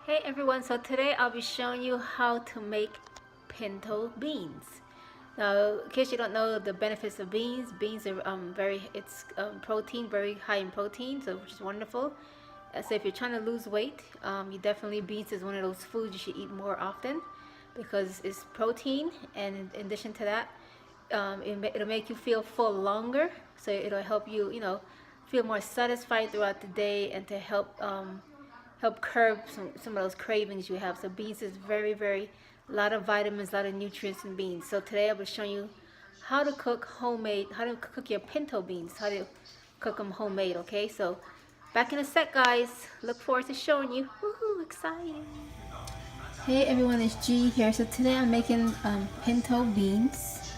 Hey everyone, so today I'll be showing you how to make pinto beans. Now, in case you don't know the benefits of beans, beans are protein, very high in protein, so which is wonderful. So if you're trying to lose weight, you definitely, beans is one of those foods you should eat more often because it's protein, and in addition to that, it'll make you feel full longer, so it'll help you, feel more satisfied throughout the day, and to help curb some of those cravings you have. So beans is very, a lot of vitamins, a lot of nutrients in beans. So today I'll be showing you how to cook your pinto beans, how to cook them homemade, okay? So back in a sec, guys. Look forward to showing you. Woohoo, exciting. Hey everyone, it's G here. So today I'm making pinto beans.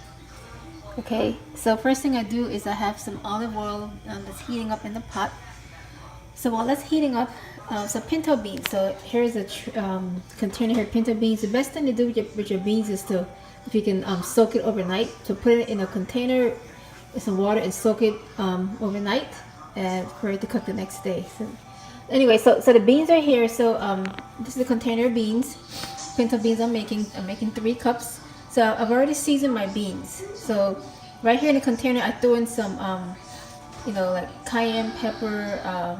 Okay, so first thing I do is I have some olive oil that's heating up in the pot. So while that's heating up, so pinto beans. So here's a container here, pinto beans. The best thing to do with your beans is to, if you can soak it overnight. So put it in a container with some water and soak it overnight, and for it to cook the next day. So anyway, so the beans are here. So this is a container of beans, pinto beans. I'm making 3 cups. So I've already seasoned my beans. So right here in the container, I threw in some like cayenne pepper,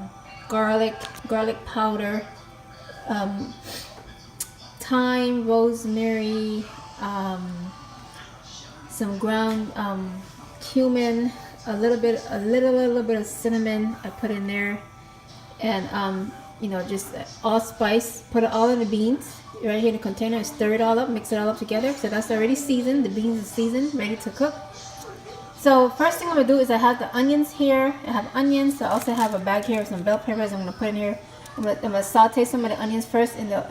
garlic powder, thyme, rosemary, some ground cumin, a little bit of cinnamon I put in there, and just allspice. Put it all in the beans right here in the container and stir it all up, mix it all up together. So that's already seasoned. The beans are seasoned, ready to cook. So first thing I'm gonna do is I have the onions here. I have onions. I also have a bag here of some bell peppers. I'm gonna put in here. I'm gonna saute some of the onions first in the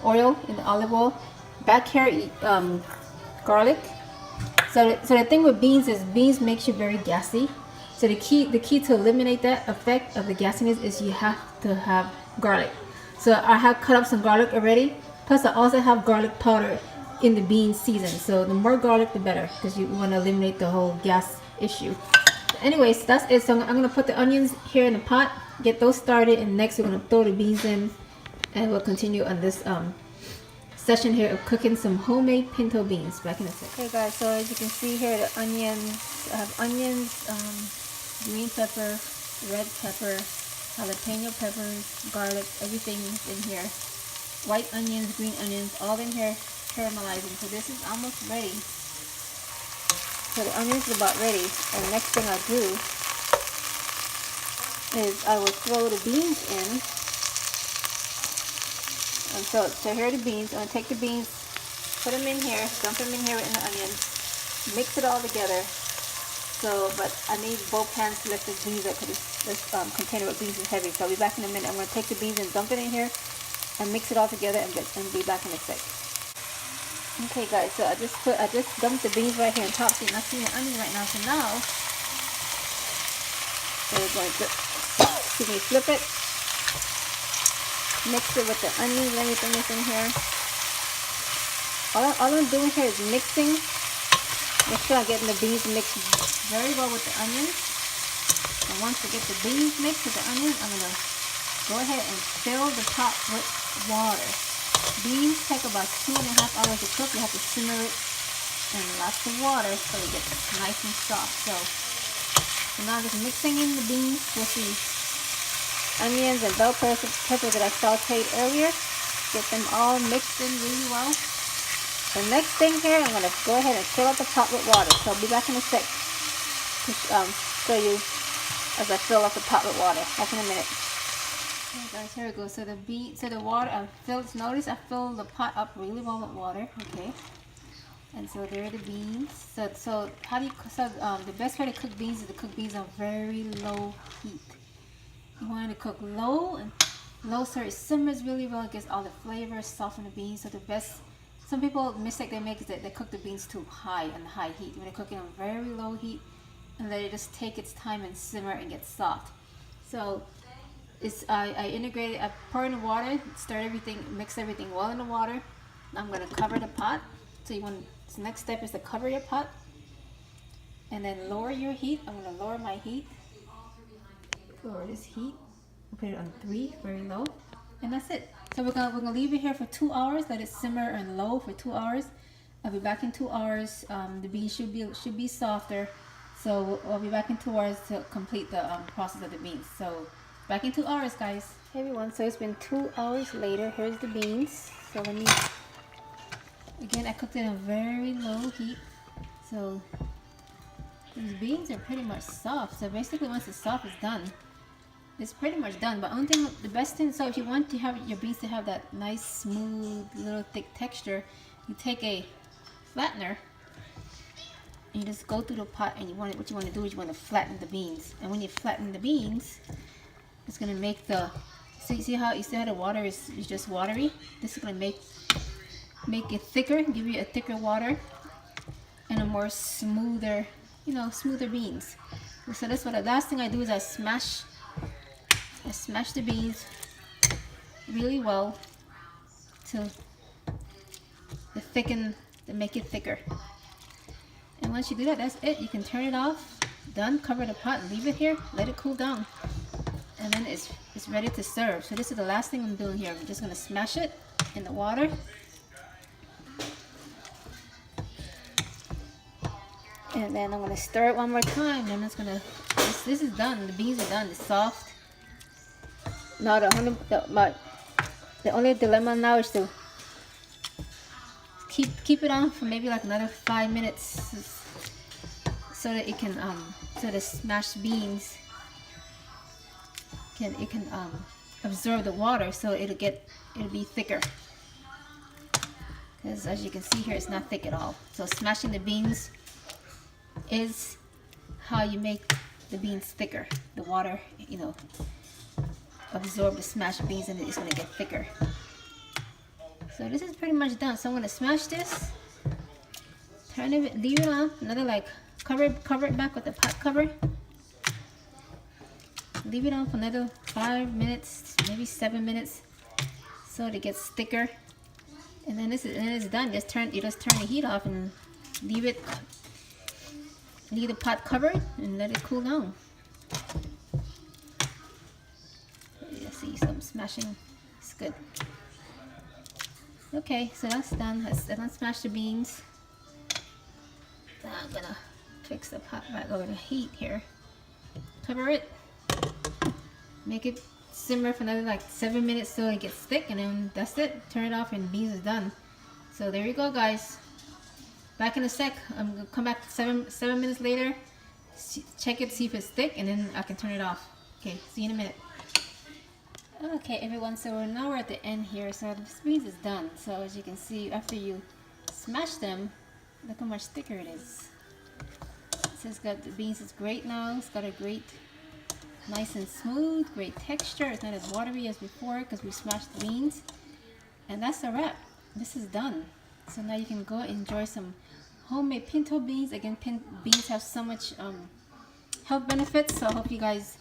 oil, in the olive oil. Back here, garlic. So the thing with beans is beans makes you very gassy. So the key to eliminate that effect of the gassiness is you have to have garlic. So I have cut up some garlic already. Plus I also have garlic powder in the bean season. So the more garlic, the better, because you want to eliminate the whole gas issue. Anyways, that's it. So I'm going to put the onions here in the pot, get those started, and next we're going to throw the beans in, and we'll continue on this session here of cooking some homemade pinto beans. Back in a sec. Okay guys, so as you can see here, the onions, I have onions, green pepper, red pepper, jalapeno peppers, garlic, everything in here. White onions, green onions, all in here caramelizing. So this is almost ready. So the onions are about ready, and the next thing I'll do is I will throw the beans in. And so here are the beans. I'm going to take the beans, put them in here, dump them in here in the onions, mix it all together. So, but I need both hands to lift the beans up because this container of beans is heavy. So I'll be back in a minute. I'm going to take the beans and dump it in here and mix it all together, and be back in a sec. Okay guys, so I just dumped the beans right here on top. So you're not seeing the onion right now. So now we're going to flip it, mix it with the onions and everything that's in here. All I'm doing here is mixing. Make sure I'm getting the beans mixed very well with the onions. And once I get the beans mixed with the onions, I'm gonna go ahead and fill the pot with water. Beans take about 2.5 hours to cook. You have to simmer it in lots of water so it gets nice and soft. So now I'm just mixing in the beans with the onions and bell pepper that I sauteed earlier. Get them all mixed in really well. The next thing here, I'm going to go ahead and fill up the pot with water. So I'll be back in a sec to show you as I fill up the pot with water. Back in a minute. Okay guys, here we go. So the water I filled. Notice I filled the pot up really well with water. Okay, and so there are the beans. So the best way to cook beans is to cook beans on very low heat. You want to cook low so it simmers really well. It gets all the flavors, soften the beans. So some people mistake they make is that they cook the beans too high on high heat. You want to cook it on very low heat and let it just take its time and simmer and get soft. So I pour in the water, mix everything well in the water. I'm going to cover the pot. So the next step is to cover your pot and then lower your heat. I'm going to lower my heat. Lower this heat. Put it on 3, very low. And that's it. So we're gonna leave it here for 2 hours. Let it simmer on low for 2 hours. I'll be back in 2 hours. The beans should be softer. So I'll be back in 2 hours to complete the process of the beans. So back in 2 hours, guys. Hey everyone, so it's been 2 hours later. Here's the beans. So let me, again, I cooked it on very low heat. So these beans are pretty much soft. So basically once it's soft, it's done. It's pretty much done. But only thing, the best thing, so if you want to have your beans to have that nice, smooth, little thick texture, you take a flattener and you just go through the pot, and what you want to do is you want to flatten the beans. And when you flatten the beans, it's gonna make the, see how the water is just watery. This is gonna make it thicker, give you a thicker water and a more smoother, smoother beans. So that's what the last thing I do is I smash the beans really well to make it thicker. And once you do that, that's it. You can turn it off. Done. Cover the pot and leave it here. Let it cool down. And then it's ready to serve. So this is the last thing I'm doing here. I'm just going to smash it in the water. And then I'm going to stir it one more time. And it's going to, this is done. The beans are done. It's soft. Now the only dilemma now is to keep it on for maybe like another 5 minutes, so that it can so the smashed beans can absorb the water, so it'll be thicker. Because as you can see here, it's not thick at all. So smashing the beans is how you make the beans thicker. The water, absorb the smashed beans and it's gonna get thicker. So this is pretty much done. So I'm gonna smash this, turn it, leave it on, cover it back with the pot cover. Leave it on for another 5 minutes, maybe 7 minutes, so it gets thicker. And then it's done. You just turn the heat off and leave the pot covered and let it cool down. You see some smashing. It's good. Okay, so that's done. I smashed the beans. Now I'm gonna fix the pot back over the heat here. Cover it. Make it simmer for another 7 minutes so it gets thick, and then that's it. Turn it off and beans is done. So there you go, guys. Back in a sec. I'm gonna come back 7 minutes later. Check it, see if it's thick, and then I can turn it off. Okay, see you in a minute. Okay everyone, so now we're at the end here. So the beans is done. So as you can see, after you smash them, look how much thicker it is. So the beans is great now. It's got a great, nice and smooth, great texture. It's not as watery as before because we smashed the beans. And that's a wrap. This is done. So now you can go enjoy some homemade pinto beans. Again, beans have so much health benefits. So I hope you guys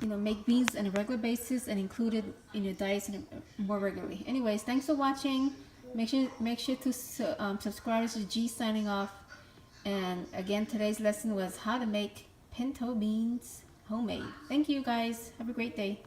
make beans on a regular basis and include it in your diets more regularly. Anyways, thanks for watching. Make sure to subscribe. This is G signing off. And again, today's lesson was how to make pinto beans homemade. Thank you guys. Have a great day.